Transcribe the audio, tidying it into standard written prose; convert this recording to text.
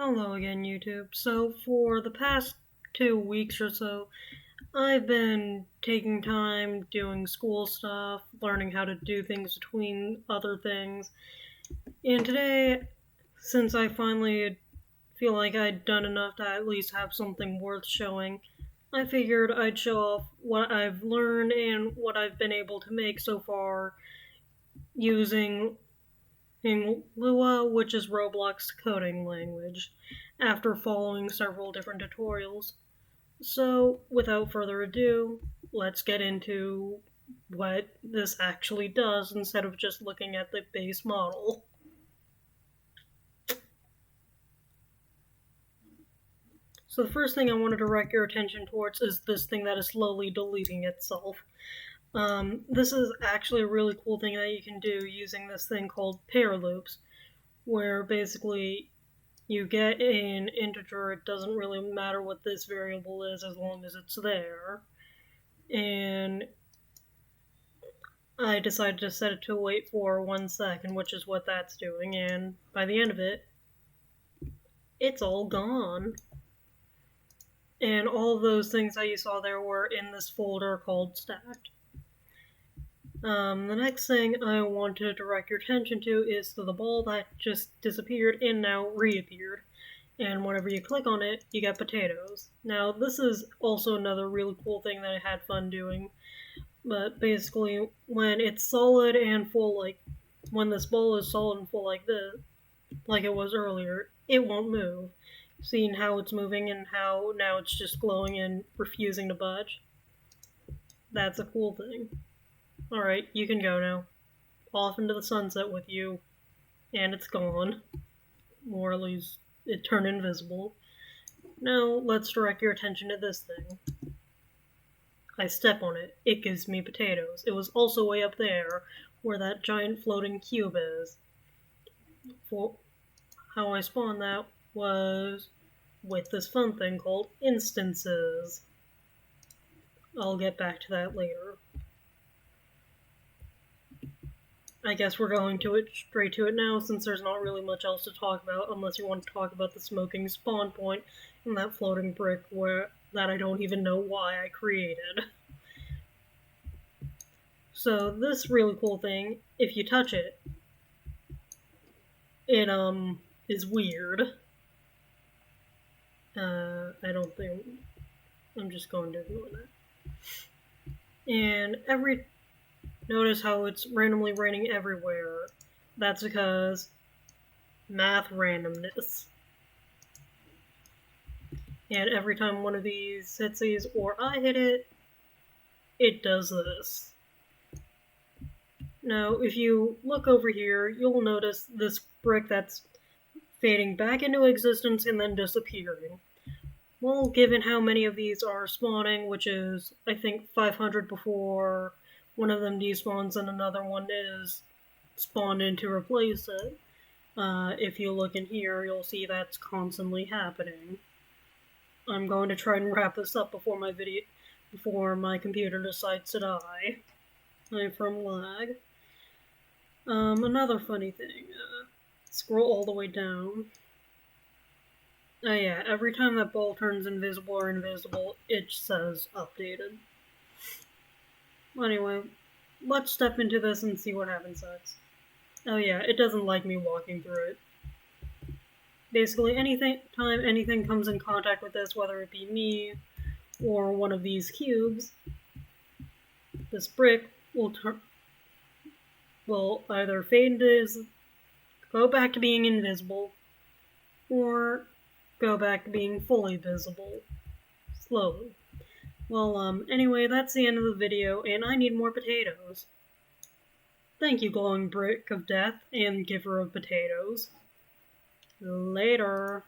Hello again, YouTube. So, for the past 2 weeks or so, I've been taking time doing school stuff, learning how to do things between other things. And today, since I finally feel like I'd done enough to at least have something worth showing, I figured I'd show off what I've learned and what I've been able to make so far using Lua, which is Roblox coding language, after following several different tutorials. So, without further ado, let's get into what this actually does instead of just looking at the base model. So the first thing I want to direct your attention towards is this thing that is slowly deleting itself. This is actually a really cool thing that you can do using this thing called pair loops, where basically you get an integer. It doesn't really matter what this variable is as long as it's there. And I decided to set it to wait for 1 second, which is what that's doing, and by the end of it, it's all gone. And all of those things that you saw there were in this folder called stacked. The next thing I want to direct your attention to is to the ball that just disappeared and now reappeared. And whenever you click on it, you get potatoes. Now, this is also another really cool thing that I had fun doing. But basically, when it's solid and full, like when this ball is solid and full like this, like it was earlier, it won't move. Seeing how it's moving and how now it's just glowing and refusing to budge. That's a cool thing. Alright, you can go now. Off into the sunset with you. And it's gone. Or at least it turned invisible. Now, let's direct your attention to this thing. I step on it. It gives me potatoes. It was also way up there, where that giant floating cube is. For how I spawned that was with this fun thing called instances. I'll get back to that later. I guess we're going straight to it now, since there's not really much else to talk about, unless you want to talk about the smoking spawn point and that floating brick that I don't even know why I created. So this really cool thing, if you touch it, it is weird. I don't think I'm just going to ignore that. And notice how it's randomly raining everywhere. That's because math randomness. And every time one of these hits these, or I hit it, it does this. Now, if you look over here, you'll notice this brick that's fading back into existence and then disappearing. Well, given how many of these are spawning, which is, I think, 500 before one of them despawns and another one is spawned in to replace it, if you look in here, you'll see that's constantly happening. I'm going to try and wrap this up before my computer decides to die from lag. Another funny thing, scroll all the way down. Oh yeah, every time that ball turns invisible, it says updated. Anyway, let's step into this and see what happens next. Oh yeah, it doesn't like me walking through it. Basically, time anything comes in contact with this, whether it be me or one of these cubes, this brick will either go back to being invisible, or go back to being fully visible, slowly. Well, anyway, that's the end of the video, and I need more potatoes. Thank you, glowing brick of death and giver of potatoes. Later.